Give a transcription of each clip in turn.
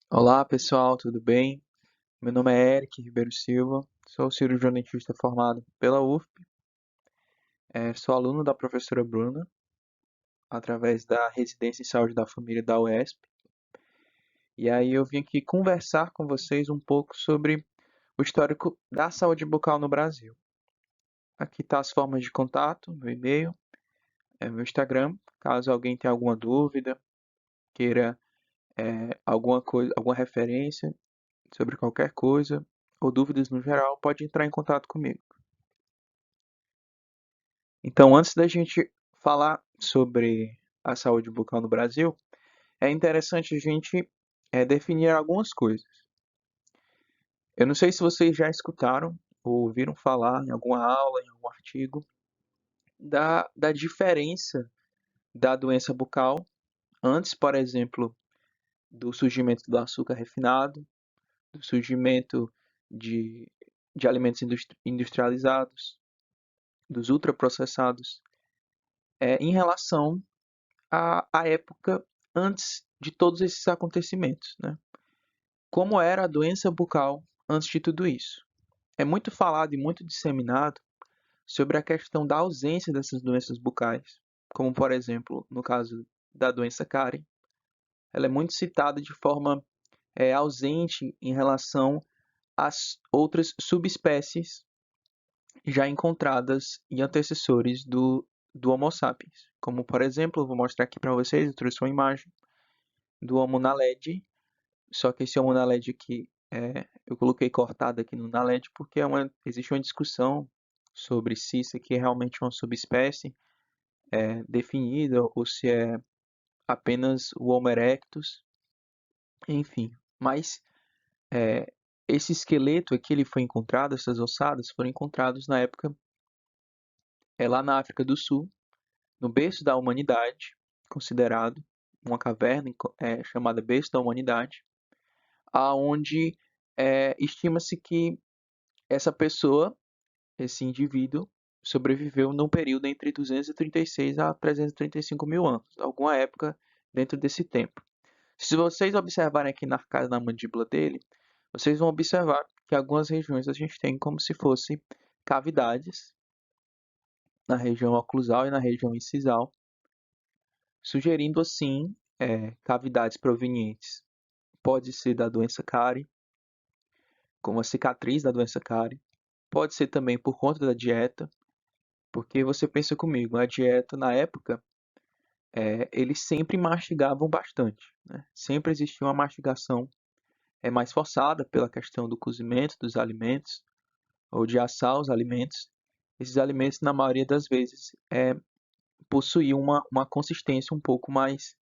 Olá pessoal, tudo bem? Meu nome é Eric Ribeiro Silva, sou cirurgião dentista formado pela UFP, sou aluno da professora Bruna, através da residência em saúde da família da UESP, e aí eu vim aqui conversar com vocês um pouco sobre o histórico da saúde bucal no Brasil. Aqui está as formas de contato, meu e-mail, meu Instagram, caso alguém tenha alguma dúvida, queira alguma coisa, alguma referência sobre qualquer coisa, ou dúvidas no geral, pode entrar em contato comigo. Então, antes da gente falar sobre a saúde bucal no Brasil, é interessante a gente definir algumas coisas. Eu não sei se vocês já escutaram ou ouviram falar em alguma aula, em algum artigo, da diferença da doença bucal antes, por exemplo, do surgimento do açúcar refinado, do surgimento de, de alimentos industrializados, dos ultraprocessados, em relação a época antes de todos esses acontecimentos, né? Como era a doença bucal antes de tudo isso? É muito falado e muito disseminado sobre a questão da ausência dessas doenças bucais, como por exemplo, no caso da doença cárie, ela é muito citada de forma ausente em relação às outras subespécies já encontradas em antecessores do Homo sapiens. Como por exemplo, eu vou mostrar aqui para vocês, eu trouxe uma imagem do Homo naledi. Só que esse Homo naledi aqui, eu coloquei cortado aqui no naledi porque existe uma discussão sobre se isso aqui é realmente uma subespécie definida ou se é apenas o Homo erectus, enfim. Mas é, esse esqueleto aqui ele foi encontrado, essas ossadas foram encontrados na época lá na África do Sul, no berço da humanidade, considerado uma caverna chamada berço da humanidade, aonde estima-se que essa pessoa, esse indivíduo, sobreviveu num período entre 236 a 335 mil anos, alguma época dentro desse tempo. Se vocês observarem aqui na arcada da mandíbula dele, vocês vão observar que algumas regiões a gente tem como se fosse cavidades na região oclusal e na região incisal, sugerindo assim cavidades provenientes. Pode ser da doença cárie, como a cicatriz da doença cárie, pode ser também por conta da dieta, porque você pensa comigo, a dieta na época, eles sempre mastigavam bastante, né? Sempre existia uma mastigação mais forçada pela questão do cozimento dos alimentos, ou de assar os alimentos. Esses alimentos, na maioria das vezes, possuíam uma consistência um pouco mais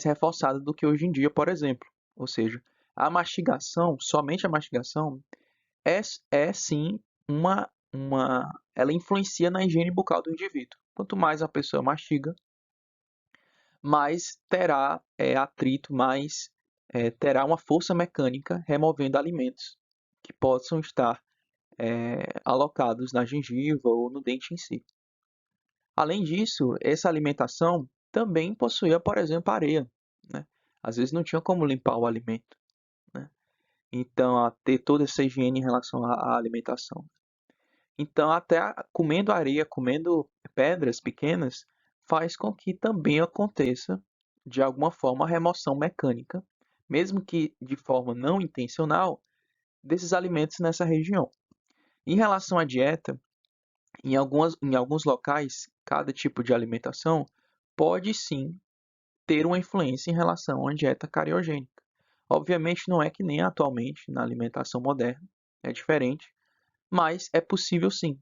reforçada do que hoje em dia, por exemplo. Ou seja, a mastigação, somente a mastigação, é, é sim ela influencia na higiene bucal do indivíduo. Quanto mais a pessoa mastiga, mais terá atrito, mais terá uma força mecânica removendo alimentos que possam estar alocados na gengiva ou no dente em si. Além disso, essa alimentação também possuía, por exemplo, areia, né? Às vezes não tinha como limpar o alimento, né? Então, a ter toda essa higiene em relação à alimentação. Então, até comendo areia, comendo pedras pequenas, faz com que também aconteça, de alguma forma, a remoção mecânica, mesmo que de forma não intencional, desses alimentos nessa região. Em relação à dieta, em alguns locais, cada tipo de alimentação pode sim ter uma influência em relação à dieta cariogênica. Obviamente, não é que nem atualmente na alimentação moderna, é diferente, mas é possível sim.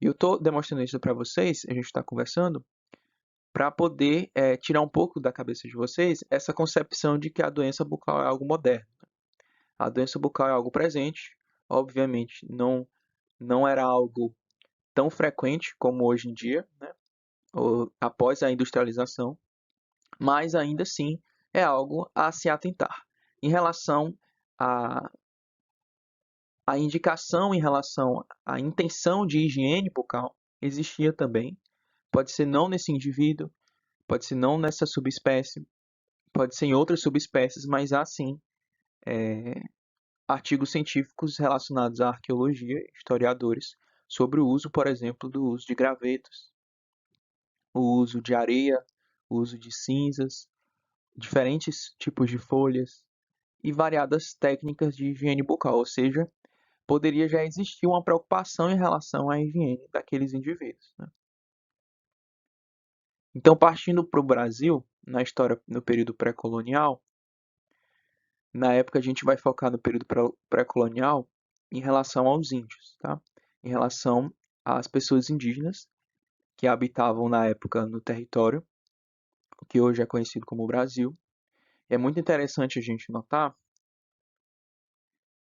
E eu estou demonstrando isso para vocês, a gente está conversando, para poder tirar um pouco da cabeça de vocês essa concepção de que a doença bucal é algo moderno. A doença bucal é algo presente, obviamente não era algo tão frequente como hoje em dia, né? Ou após a industrialização, mas ainda assim é algo a se atentar. Em relação à, à indicação, em relação à intenção de higiene bucal, existia também. Pode ser não nesse indivíduo, pode ser não nessa subespécie, pode ser em outras subespécies, mas há sim artigos científicos relacionados à arqueologia, historiadores, sobre o uso, por exemplo, do uso de gravetos, o uso de areia, o uso de cinzas, diferentes tipos de folhas e variadas técnicas de higiene bucal, ou seja, poderia já existir uma preocupação em relação à higiene daqueles indivíduos, né? Então, partindo para o Brasil, na história no período pré-colonial, na época a gente vai focar no período pré-colonial em relação aos índios, tá? Em relação às pessoas indígenas que habitavam na época no território, que hoje é conhecido como Brasil. E é muito interessante a gente notar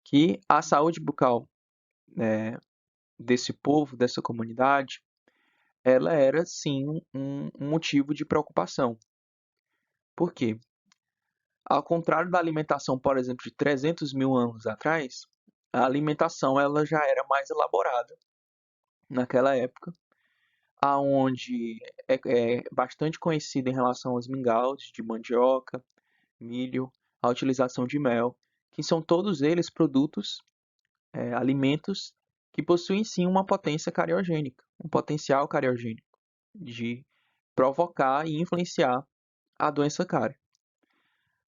que a saúde bucal, né, desse povo, dessa comunidade, ela era sim um motivo de preocupação. Por quê? Ao contrário da alimentação, por exemplo, de 300 mil anos atrás, a alimentação ela já era mais elaborada naquela época, aonde é bastante conhecida em relação aos mingaus de mandioca, milho, a utilização de mel, que são todos eles produtos, alimentos que possuem sim uma potência cariogênica, um potencial cariogênico de provocar e influenciar a doença cárie.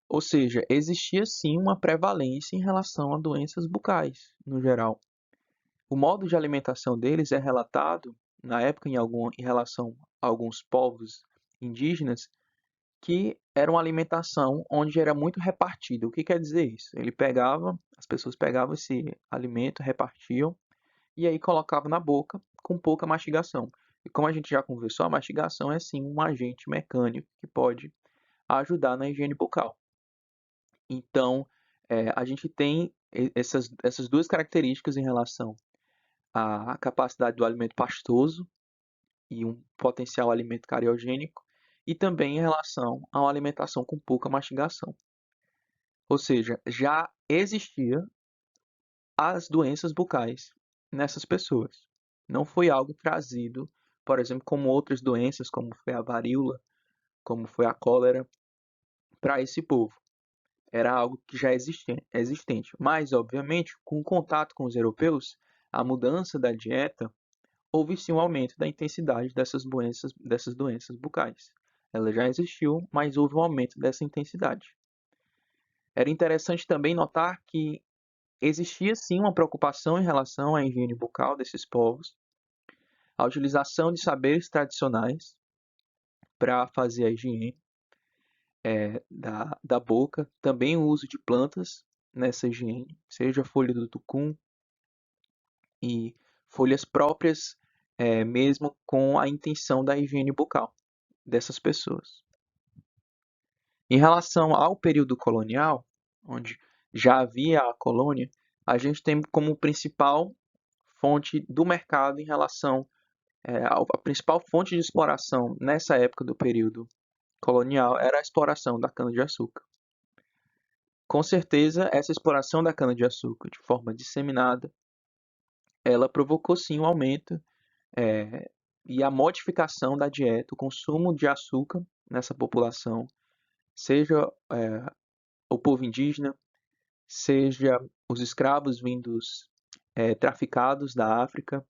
Ou seja, existia sim uma prevalência em relação a doenças bucais, no geral. O modo de alimentação deles é relatado, na época, em relação a alguns povos indígenas, que era uma alimentação onde era muito repartido. O que quer dizer isso? As pessoas pegavam esse alimento, repartiam, e aí colocavam na boca com pouca mastigação. E como a gente já conversou, a mastigação é sim um agente mecânico que pode ajudar na higiene bucal. Então, a gente tem essas duas características em relação à capacidade do alimento pastoso e um potencial alimento cariogênico, e também em relação a uma alimentação com pouca mastigação. Ou seja, já existia as doenças bucais nessas pessoas. Não foi algo trazido, por exemplo, como outras doenças, como foi a varíola, como foi a cólera, para esse povo. Era algo que já existente. Mas, obviamente, com o contato com os europeus, a mudança da dieta, houve sim um aumento da intensidade dessas doenças bucais. Ela já existiu, mas houve um aumento dessa intensidade. Era interessante também notar que existia sim uma preocupação em relação à higiene bucal desses povos, a utilização de saberes tradicionais para fazer a higiene da boca, também o uso de plantas nessa higiene, seja a folha do tucum e folhas próprias, mesmo com a intenção da higiene bucal dessas pessoas. Em relação ao período colonial, onde já havia a colônia, a gente tem como principal fonte do mercado em relação a principal fonte de exploração nessa época do período colonial era a exploração da cana-de-açúcar. Com certeza, essa exploração da cana-de-açúcar de forma disseminada, ela provocou sim um aumento e a modificação da dieta, o consumo de açúcar nessa população, seja o povo indígena, seja os escravos vindos traficados da África,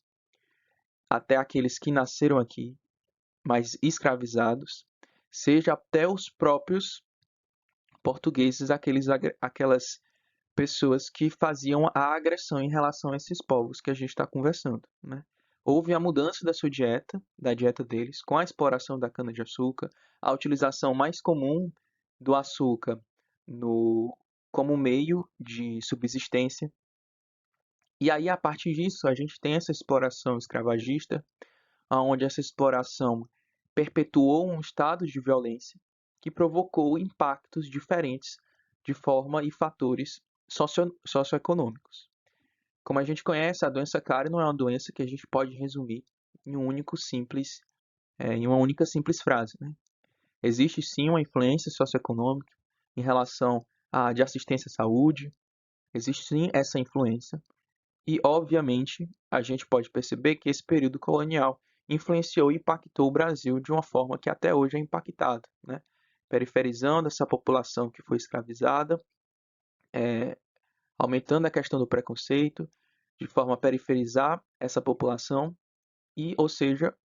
até aqueles que nasceram aqui, mas escravizados, seja até os próprios portugueses, aquelas pessoas que faziam a agressão em relação a esses povos que a gente está conversando, né? Houve a mudança da sua dieta, da dieta deles, com a exploração da cana-de-açúcar, a utilização mais comum do açúcar como meio de subsistência. E aí, a partir disso, a gente tem essa exploração escravagista, onde essa exploração perpetuou um estado de violência que provocou impactos diferentes de forma e fatores socioeconômicos. Como a gente conhece, a doença cárie não é uma doença que a gente pode resumir em em uma única simples frase, né? Existe sim uma influência socioeconômica em relação de assistência à saúde, existe sim essa influência, e obviamente a gente pode perceber que esse período colonial influenciou e impactou o Brasil de uma forma que até hoje é impactado, né? periferizando essa população que foi escravizada, aumentando a questão do preconceito, de forma a periferizar essa população e, ou seja,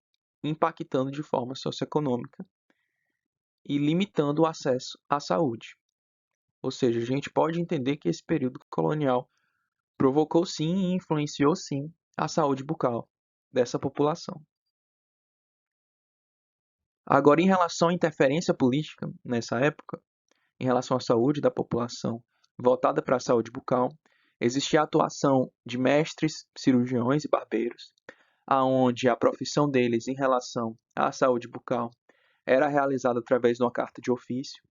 impactando de forma socioeconômica e limitando o acesso à saúde. Ou seja, a gente pode entender que esse período colonial provocou sim e influenciou sim a saúde bucal dessa população. Agora, em relação à interferência política nessa época, em relação à saúde da população voltada para a saúde bucal, existia a atuação de mestres, cirurgiões e barbeiros, aonde a profissão deles em relação à saúde bucal era realizada através de uma carta de ofício,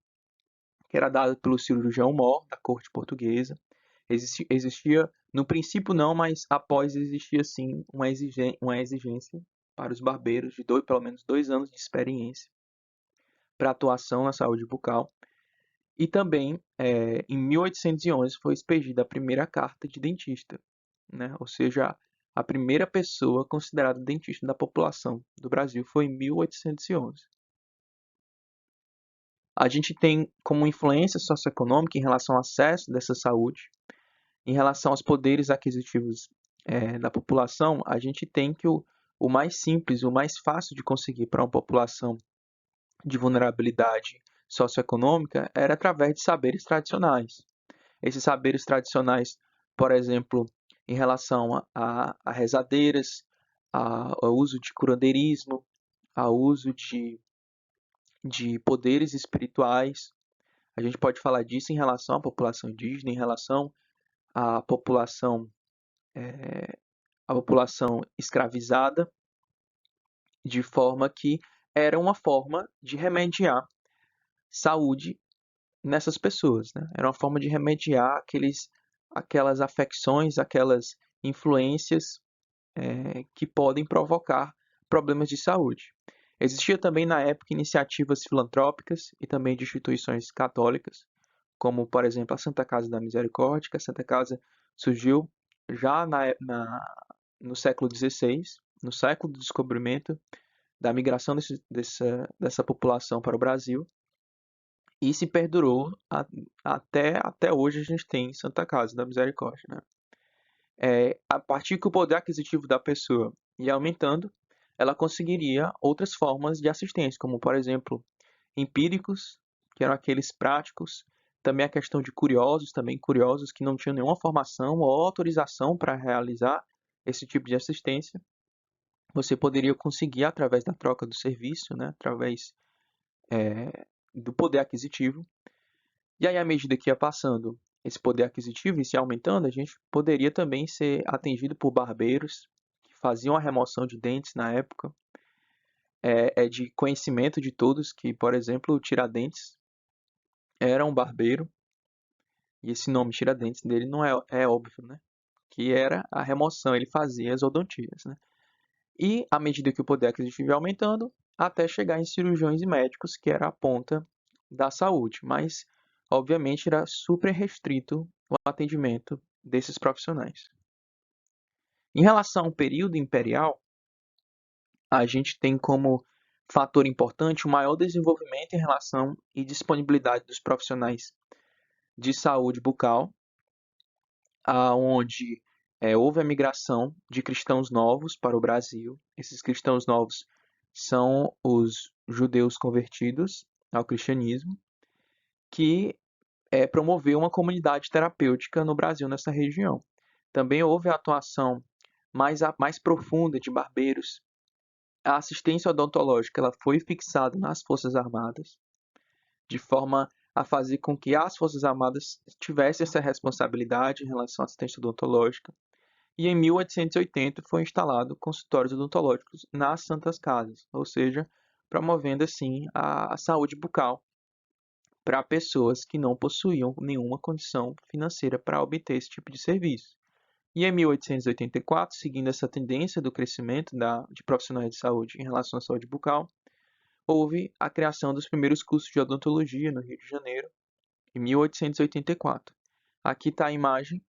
que era dada pelo cirurgião-mor da corte portuguesa. Existia, no princípio não, mas após existia sim uma exigência para os barbeiros de pelo menos 2 anos de experiência para atuação na saúde bucal. E também, em 1811, foi expedida a primeira carta de dentista, né? Ou seja, a primeira pessoa considerada dentista da população do Brasil foi em 1811. A gente tem como influência socioeconômica em relação ao acesso dessa saúde, em relação aos poderes aquisitivos da população, a gente tem que o mais simples, o mais fácil de conseguir para uma população de vulnerabilidade socioeconômica era através de saberes tradicionais. Esses saberes tradicionais, por exemplo, em relação a rezadeiras, ao uso de curandeirismo, ao uso de poderes espirituais. A gente pode falar disso em relação à população indígena, em relação à população, à população escravizada, de forma que era uma forma de remediar saúde nessas pessoas, né? Era uma forma de remediar aquelas afecções, aquelas influências que podem provocar problemas de saúde. Existia também na época iniciativas filantrópicas e também de instituições católicas, como por exemplo a Santa Casa da Misericórdia, que a Santa Casa surgiu já no século XVI, no século do descobrimento da migração dessa população para o Brasil, e se perdurou até hoje. A gente tem Santa Casa da Misericórdia, né? A partir que o poder aquisitivo da pessoa ia aumentando, ela conseguiria outras formas de assistência, como por exemplo empíricos, que eram aqueles práticos, também a questão de curiosos, também curiosos que não tinham nenhuma formação ou autorização para realizar esse tipo de assistência. Você poderia conseguir através da troca do serviço, né? Através do poder aquisitivo. E aí, à medida que ia passando esse poder aquisitivo e se aumentando, a gente poderia também ser atendido por barbeiros que faziam a remoção de dentes na época. É de conhecimento de todos que, por exemplo, o Tiradentes era um barbeiro, e esse nome Tiradentes dele não é óbvio, né? Que era a remoção, ele fazia as odontias, né? E à medida que o poder aquisitivo ia aumentando, até chegar em cirurgiões e médicos, que era a ponta da saúde, mas obviamente era super restrito o atendimento desses profissionais. Em relação ao período imperial, a gente tem como fator importante o maior desenvolvimento em relação e disponibilidade dos profissionais de saúde bucal, aonde houve a migração de cristãos novos para o Brasil. Esses cristãos novos são os judeus convertidos ao cristianismo, que promoveu uma comunidade terapêutica no Brasil, nessa região. Também houve a atuação mais profunda de barbeiros. A assistência odontológica ela foi fixada nas Forças Armadas, de forma a fazer com que as Forças Armadas tivessem essa responsabilidade em relação à assistência odontológica. E em 1880 foi instalado consultórios odontológicos nas Santas Casas, ou seja, promovendo assim a saúde bucal para pessoas que não possuíam nenhuma condição financeira para obter esse tipo de serviço. E em 1884, seguindo essa tendência do crescimento de profissionais de saúde em relação à saúde bucal, houve a criação dos primeiros cursos de odontologia no Rio de Janeiro, em 1884. Aqui está a imagem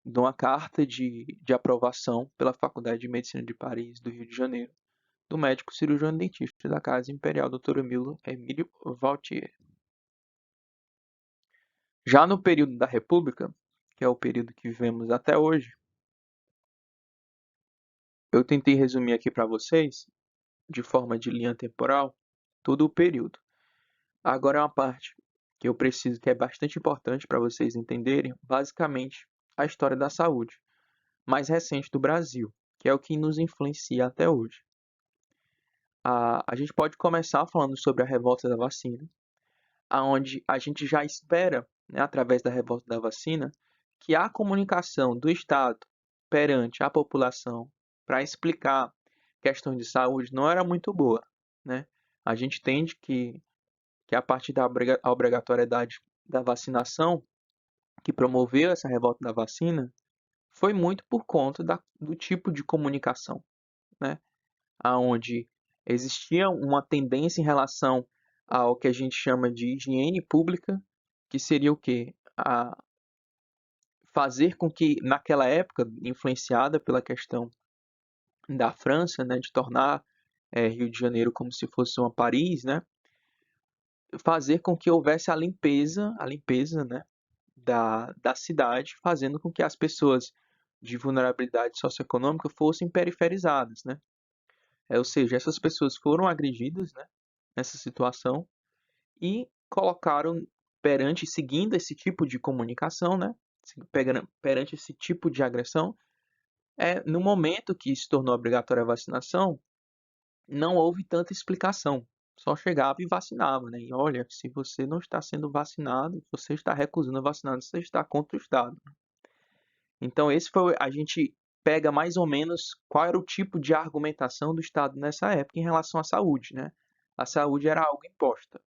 de uma carta de aprovação pela Faculdade de Medicina de Paris, do Rio de Janeiro, do médico cirurgião dentista da Casa Imperial, Dr. Emílio Valtier. Já no período da República, que é o período que vivemos até hoje, eu tentei resumir aqui para vocês, de forma de linha temporal, todo o período. Agora é uma parte que eu preciso, que é bastante importante para vocês entenderem, basicamente, a história da saúde mais recente do Brasil, que é o que nos influencia até hoje. A gente pode começar falando sobre a revolta da vacina, aonde a gente já espera, né, através da revolta da vacina, que a comunicação do Estado perante a população para explicar questões de saúde não era muito boa, né? A gente entende que a partir da obrigatoriedade da vacinação, que promoveu essa revolta da vacina, foi muito por conta do tipo de comunicação, né? Aonde existia uma tendência em relação ao que a gente chama de higiene pública, que seria o quê? Fazer com que, naquela época, influenciada pela questão da França, né, de tornar Rio de Janeiro como se fosse uma Paris, né, fazer com que houvesse a limpeza, né, da cidade, fazendo com que as pessoas de vulnerabilidade socioeconômica fossem periferizadas, né? Ou seja, essas pessoas foram agredidas, né, nessa situação e colocaram seguindo esse tipo de comunicação, né, perante esse tipo de agressão, no momento que se tornou obrigatória a vacinação, não houve tanta explicação. Só chegava e vacinava, né? E olha, se você não está sendo vacinado, você está recusando a vacinar, você está contra o Estado. Então, a gente pega mais ou menos qual era o tipo de argumentação do Estado nessa época em relação à saúde, né? A saúde era algo imposta.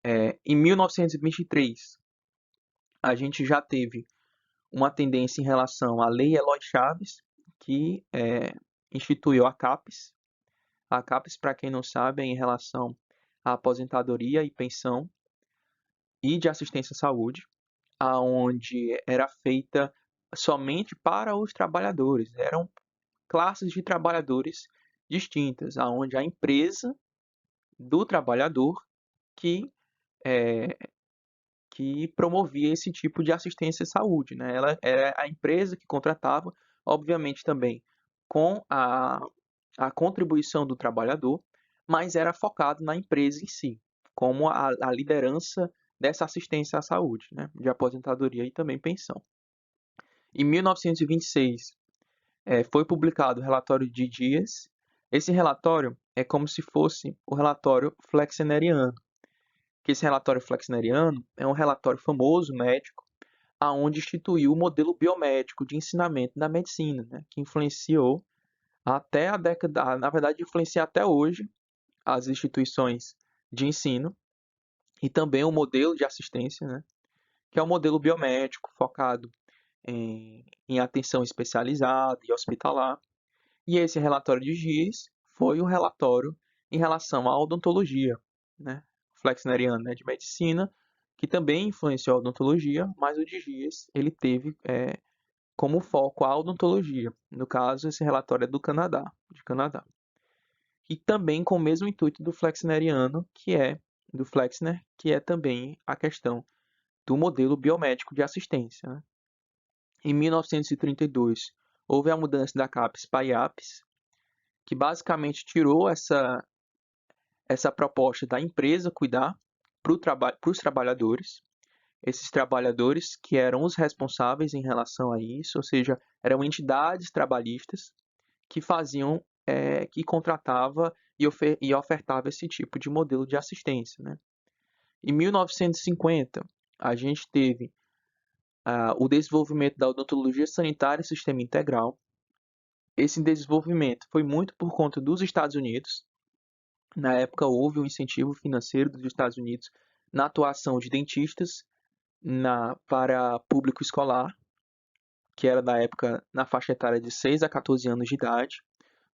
Em 1923, a gente já teve uma tendência em relação à Lei Eloy Chaves, que instituiu a CAPES. A CAPES, para quem não sabe, é em relação à aposentadoria e pensão e de assistência à saúde, aonde era feita somente para os trabalhadores. Eram classes de trabalhadores distintas, aonde a empresa do trabalhador que, eh, que promovia esse tipo de assistência à saúde, né? Ela era a empresa que contratava, obviamente também com a contribuição do trabalhador, mas era focado na empresa em si, como a liderança dessa assistência à saúde, né? De aposentadoria e também pensão. Em 1926, foi publicado o relatório de Dias. Esse relatório é como se fosse o relatório flexneriano, que esse relatório flexneriano é um relatório famoso, médico, aonde instituiu o modelo biomédico de ensinamento da medicina, né, que influenciou até a década, na verdade influencia até hoje as instituições de ensino e também o modelo de assistência, né, que é o modelo biomédico focado em atenção especializada e hospitalar. E esse relatório de Gies foi o relatório em relação à odontologia, né? Flexneriano, né, de medicina, que também influenciou a odontologia, mas o de Gies ele teve como foco a odontologia. No caso, esse relatório é do Canadá, de Canadá. E também com o mesmo intuito do Flexneriano, que é do Flexner, que é também a questão do modelo biomédico de assistência, né? Em 1932, houve a mudança da CAPES para a IAPES, que basicamente tirou essa proposta da empresa cuidar para os trabalhadores, esses trabalhadores que eram os responsáveis em relação a isso, ou seja, eram entidades trabalhistas que faziam, que contratava e ofertava esse tipo de modelo de assistência, né? Em 1950, a gente teve o desenvolvimento da odontologia sanitária e sistema integral. Esse desenvolvimento foi muito por conta dos Estados Unidos. Na época, houve um incentivo financeiro dos Estados Unidos na atuação de dentistas para público escolar, que era na época na faixa etária de 6 a 14 anos de idade.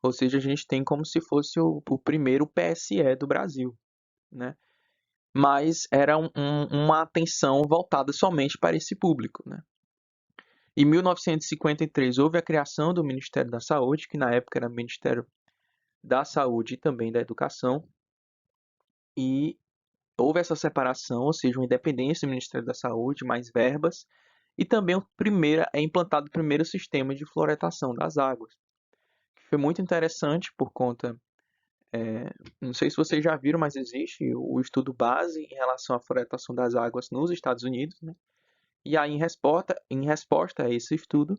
Ou seja, a gente tem como se fosse o primeiro PSE do Brasil, né? Mas era uma atenção voltada somente para esse público, né? Em 1953, houve a criação do Ministério da Saúde, que na época era Ministério da saúde e também da educação, e houve essa separação, ou seja, uma independência do Ministério da Saúde, mais verbas, e também é implantado o primeiro sistema de fluoretação das águas, que foi muito interessante por conta, não sei se vocês já viram, mas existe o estudo base em relação à fluoretação das águas nos Estados Unidos, né? E aí, em resposta a esse estudo,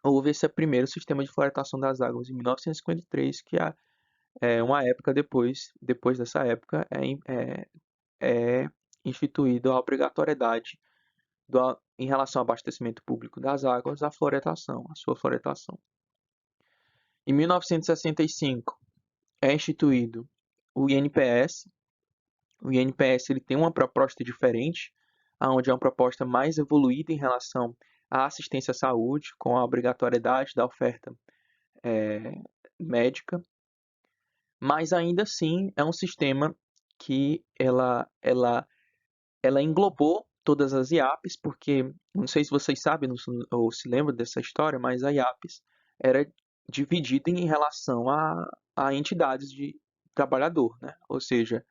houve esse primeiro sistema de fluoretação das águas em 1953, que é uma época depois dessa época, é instituída a obrigatoriedade em relação ao abastecimento público das águas, a sua fluoretação. Em 1965, é instituído o INPS. O INPS ele tem uma proposta diferente, onde é uma proposta mais evoluída em relação à assistência à saúde, com a obrigatoriedade da oferta médica, mas ainda assim é um sistema que ela englobou todas as IAPs, porque não sei se vocês sabem ou se lembram dessa história, mas a IAPs era dividida em relação a entidades de trabalhador, né? Ou seja,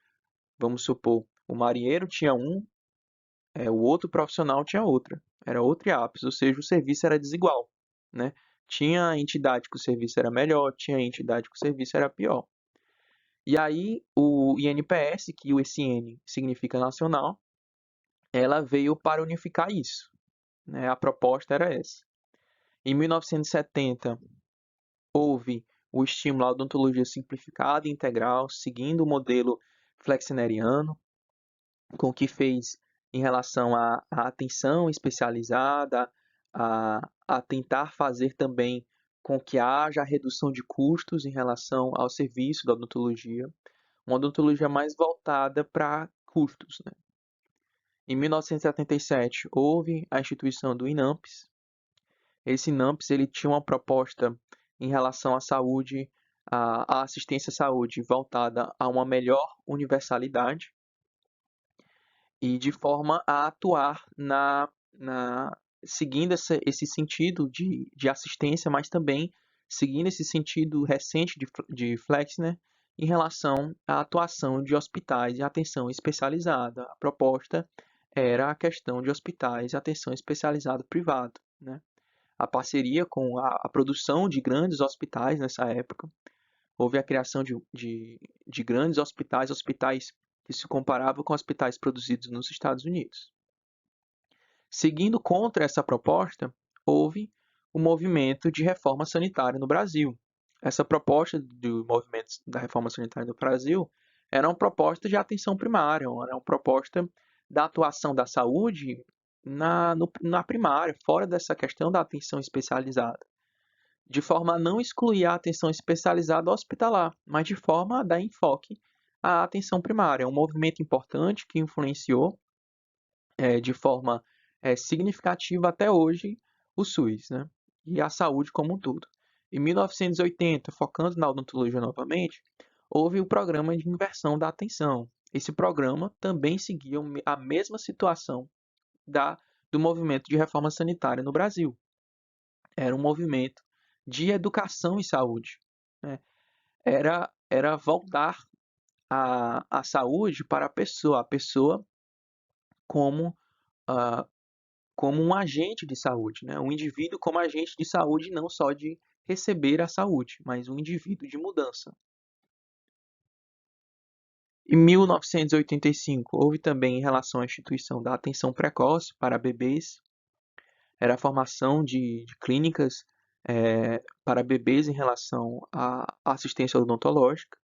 vamos supor, o marinheiro tinha o outro profissional tinha outra. Era outra IAPs, ou seja, o serviço era desigual, né? Tinha entidade que o serviço era melhor, tinha entidade que o serviço era pior. E aí o INPS, que esse N significa nacional, ela veio para unificar isso, né? A proposta era essa. Em 1970, houve o estímulo à odontologia simplificada e integral, seguindo o modelo flexneriano, com o que fez em relação à atenção especializada, a tentar fazer também com que haja redução de custos em relação ao serviço da odontologia, uma odontologia mais voltada para custos, né? Em 1977, houve a instituição do INAMPS. Esse INAMPS ele tinha uma proposta em relação à saúde, à assistência à saúde voltada a uma melhor universalidade e de forma a atuar seguindo esse sentido de assistência, mas também seguindo esse sentido recente de Flexner em relação à atuação de hospitais de atenção especializada. A proposta era a questão de hospitais de atenção especializada privado, né? A parceria com a produção de grandes hospitais nessa época. Houve a criação de grandes hospitais que se comparavam com hospitais produzidos nos Estados Unidos. Seguindo contra essa proposta, houve o movimento de reforma sanitária no Brasil. Essa proposta do movimento da reforma sanitária no Brasil era uma proposta de atenção primária, era uma proposta da atuação da saúde na primária, fora dessa questão da atenção especializada, de forma a não excluir a atenção especializada hospitalar, mas de forma a dar enfoque à atenção primária. É um movimento importante que influenciou de forma significativa até hoje o SUS, né? E a saúde como um todo. Em 1980, focando na odontologia novamente, houve o programa de inversão da atenção. Esse programa também seguia a mesma situação do movimento de reforma sanitária no Brasil. Era um movimento de educação e saúde, né? Era voltar a saúde para a pessoa como, ah, como um agente de saúde, né? Um indivíduo como agente de saúde, não só de receber a saúde, mas um indivíduo de mudança. Em 1985, houve também em relação à instituição da atenção precoce para bebês, era a formação de clínicas para bebês em relação à assistência odontológica.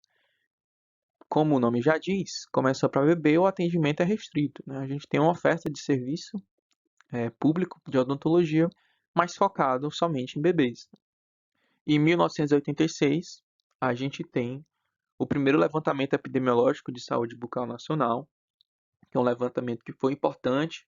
Como o nome já diz, começa para bebê, o atendimento é restrito, né? A gente tem uma oferta de serviço público de odontologia, mas focado somente em bebês. Em 1986, a gente tem o primeiro levantamento epidemiológico de saúde bucal nacional, que é um levantamento que foi importante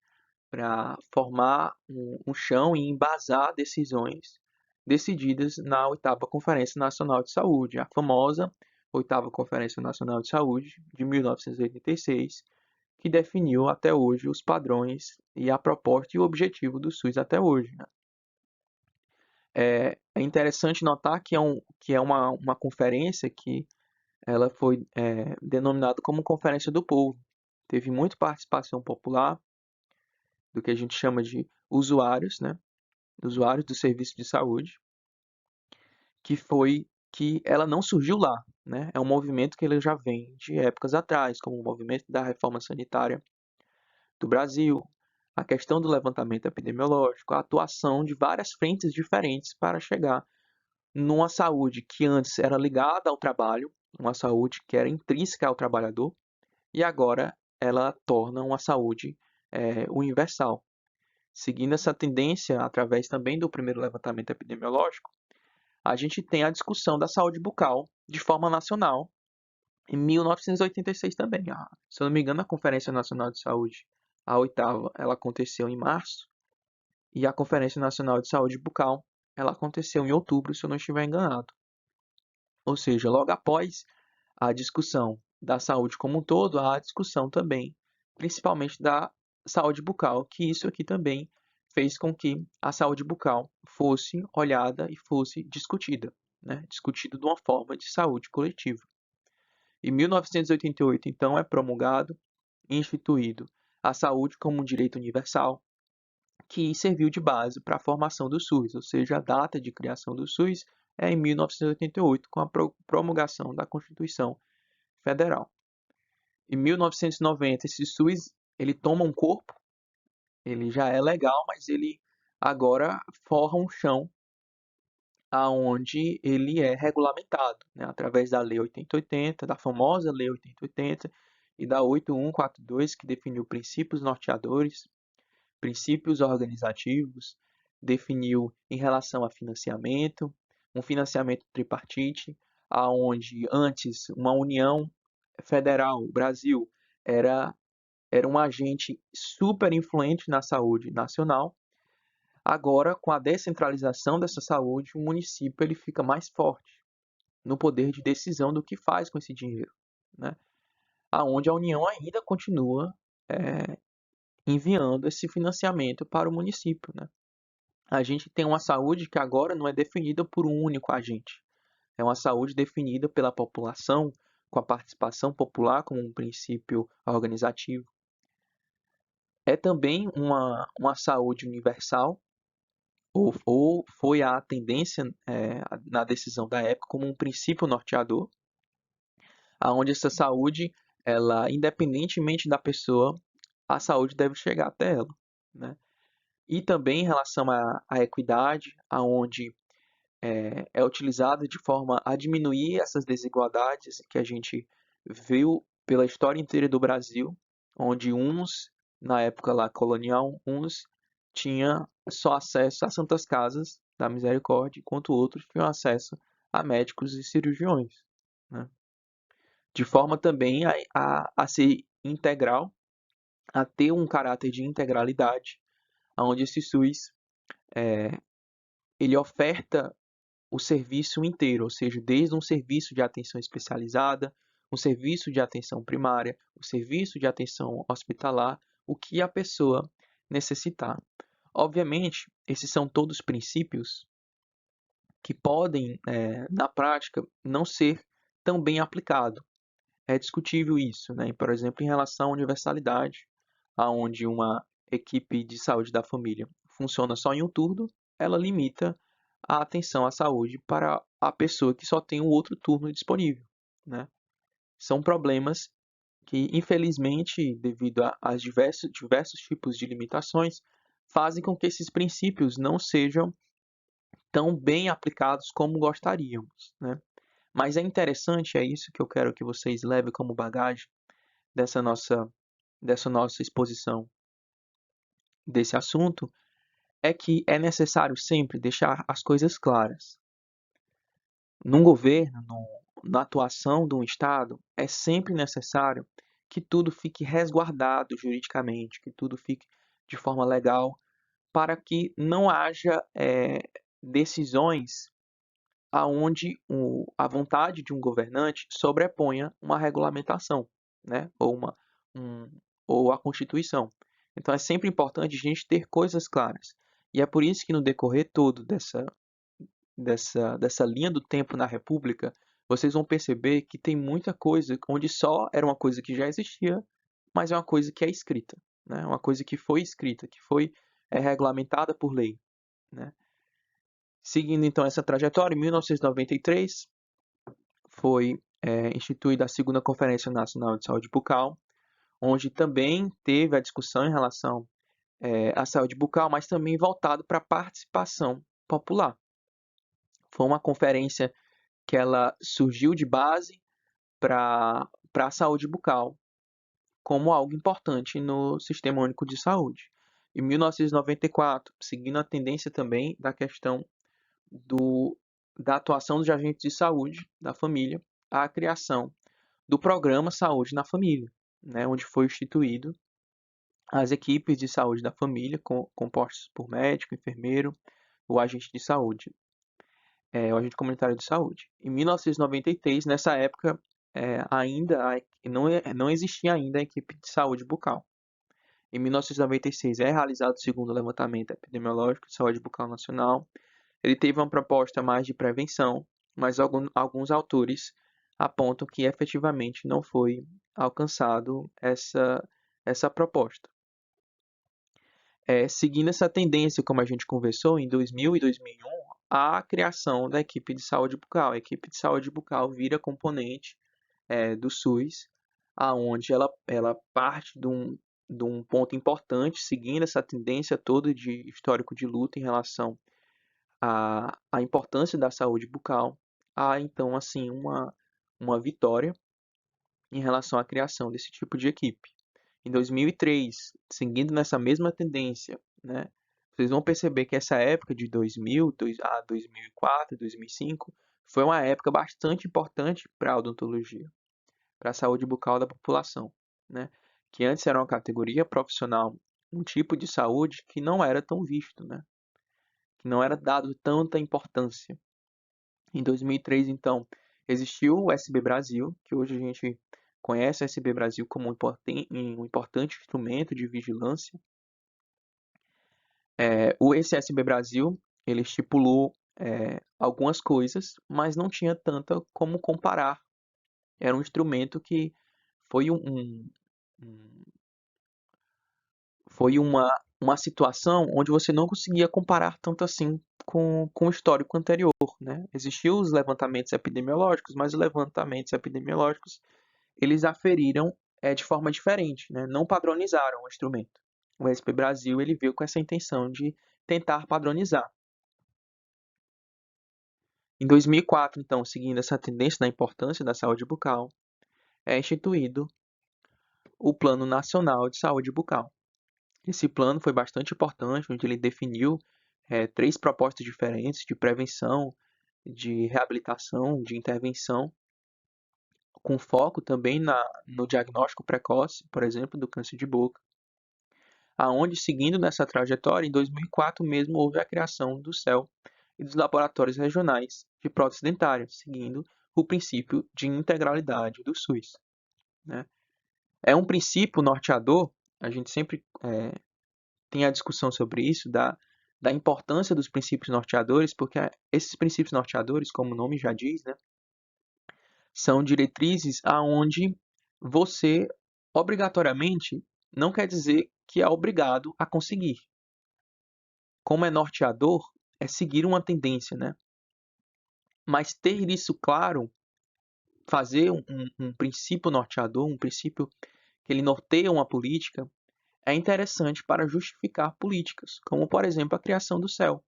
para formar um chão e embasar decisões decididas na 8ª Conferência Nacional de Saúde, a famosa 8ª Conferência Nacional de Saúde de 1986, que definiu até hoje os padrões e a proposta e o objetivo do SUS até hoje, né? É interessante notar que é uma conferência que ela foi denominada como Conferência do Povo. Teve muita participação popular do que a gente chama de usuários, né? Usuários do serviço de saúde, que ela não surgiu lá, né? É um movimento que ele já vem de épocas atrás, como o movimento da reforma sanitária do Brasil, a questão do levantamento epidemiológico, a atuação de várias frentes diferentes para chegar numa saúde que antes era ligada ao trabalho, uma saúde que era intrínseca ao trabalhador, e agora ela torna uma saúde universal. Seguindo essa tendência, através também do primeiro levantamento epidemiológico, a gente tem a discussão da saúde bucal de forma nacional, em 1986 também. Se eu não me engano, a Conferência Nacional de Saúde, a oitava, ela aconteceu em março, e a Conferência Nacional de Saúde Bucal, ela aconteceu em outubro, se eu não estiver enganado. Ou seja, logo após a discussão da saúde como um todo, há a discussão também, principalmente da saúde bucal, que isso aqui também fez com que a saúde bucal fosse olhada e fosse discutida, né? Discutida de uma forma de saúde coletiva. Em 1988, então, é promulgado e instituído a saúde como um direito universal, que serviu de base para a formação do SUS, ou seja, a data de criação do SUS é em 1988, com a promulgação da Constituição Federal. Em 1990, esse SUS ele toma um corpo, ele já é legal, mas ele agora forra um chão aonde ele é regulamentado, né, através da Lei 8080, da famosa Lei 8080 e da 8142, que definiu princípios norteadores, princípios organizativos, definiu em relação a financiamento, um financiamento tripartite, aonde antes uma União Federal, o Brasil, era, era um agente super influente na saúde nacional. Agora, com a descentralização dessa saúde, o município ele fica mais forte no poder de decisão do que faz com esse dinheiro, né? Aonde a União ainda continua enviando esse financiamento para o município, né? A gente tem uma saúde que agora não é definida por um único agente. É uma saúde definida pela população, com a participação popular como um princípio organizativo. É também uma saúde universal, ou foi a tendência na decisão da época como um princípio norteador, aonde essa saúde, ela, independentemente da pessoa, a saúde deve chegar até ela, né? E também em relação à equidade, aonde é utilizado de forma a diminuir essas desigualdades que a gente viu pela história inteira do Brasil, onde uns, na época lá colonial, uns tinham só acesso a santas casas da misericórdia, enquanto outros tinham acesso a médicos e cirurgiões, né? De forma também a ser integral, a ter um caráter de integralidade, onde esse SUS ele oferta o serviço inteiro, ou seja, desde um serviço de atenção especializada, um serviço de atenção primária, um serviço de atenção hospitalar, o que a pessoa necessitar. Obviamente, esses são todos princípios que podem, na prática, não ser tão bem aplicados. É discutível isso, né? Por exemplo, em relação à universalidade, aonde uma equipe de saúde da família funciona só em um turno, ela limita a atenção à saúde para a pessoa que só tem um outro turno disponível, né? São problemas que, infelizmente, devido a diversos tipos de limitações, fazem com que esses princípios não sejam tão bem aplicados como gostaríamos, né? Mas é interessante, é isso que eu quero que vocês levem como bagagem dessa nossa exposição desse assunto, é que é necessário sempre deixar as coisas claras. Num governo, na atuação de um Estado, é sempre necessário que tudo fique resguardado juridicamente, que tudo fique de forma legal, para que não haja decisões aonde a vontade de um governante sobreponha uma regulamentação, né? Um, ou a Constituição. Então é sempre importante a gente ter coisas claras. E é por isso que no decorrer todo dessa linha do tempo na República, vocês vão perceber que tem muita coisa onde só era uma coisa que já existia, mas é uma coisa que é escrita, né? Uma coisa que foi escrita, que foi regulamentada por lei, né? Seguindo então essa trajetória, em 1993 foi instituída a segunda Conferência Nacional de Saúde Bucal, onde também teve a discussão em relação à saúde bucal, mas também voltado para a participação popular. Foi uma conferência que ela surgiu de base para a saúde bucal como algo importante no Sistema Único de Saúde. Em 1994, seguindo a tendência também da questão da atuação dos agentes de saúde da família, a criação do Programa Saúde na Família, né, onde foi instituído as equipes de saúde da família, compostas por médico, enfermeiro, o agente de saúde, o agente comunitário de saúde. Em 1993, nessa época, não existia ainda a equipe de saúde bucal. Em 1996 é realizado o segundo levantamento epidemiológico de saúde bucal nacional. Ele teve uma proposta mais de prevenção, mas alguns autores apontam que efetivamente não foi alcançado essa proposta. Seguindo essa tendência, como a gente conversou, em 2000 e 2001, há a criação da equipe de saúde bucal. A equipe de saúde bucal vira componente do SUS, aonde ela parte de um ponto importante, seguindo essa tendência toda de histórico de luta em relação à importância da saúde bucal. Há, então, assim, uma vitória em relação à criação desse tipo de equipe. Em 2003, seguindo nessa mesma tendência, né, vocês vão perceber que essa época de 2000 a 2004, 2005, foi uma época bastante importante para a odontologia, para a saúde bucal da população, né, que antes era uma categoria profissional, um tipo de saúde que não era tão visto, né, que não era dado tanta importância. Em 2003, então, existiu o SB Brasil, que hoje a gente conhece o SB Brasil como um importante instrumento de vigilância. Esse SB Brasil, ele estipulou algumas coisas, mas não tinha tanta como comparar. Era um instrumento que foi foi uma situação onde você não conseguia comparar tanto assim com o histórico anterior, né? Existiam os levantamentos epidemiológicos, mas os levantamentos epidemiológicos eles aferiram de forma diferente, né? Não padronizaram o instrumento. O SP Brasil ele veio com essa intenção de tentar padronizar. Em 2004, então, seguindo essa tendência da importância da saúde bucal, é instituído o Plano Nacional de Saúde Bucal. Esse plano foi bastante importante, onde ele definiu 3 propostas diferentes de prevenção, de reabilitação, de intervenção, com foco também no diagnóstico precoce, por exemplo, do câncer de boca, aonde, seguindo nessa trajetória, em 2004 mesmo houve a criação do CEL e dos laboratórios regionais de prótese dentária, seguindo o princípio de integralidade do SUS, né? É um princípio norteador, a gente sempre tem a discussão sobre isso, da importância dos princípios norteadores, porque esses princípios norteadores, como o nome já diz, né, são diretrizes aonde você, obrigatoriamente, não quer dizer que é obrigado a conseguir. Como é norteador, é seguir uma tendência, né? Mas ter isso claro, fazer um princípio norteador, um princípio que ele norteia uma política, é interessante para justificar políticas, como, por exemplo, a criação do CEL.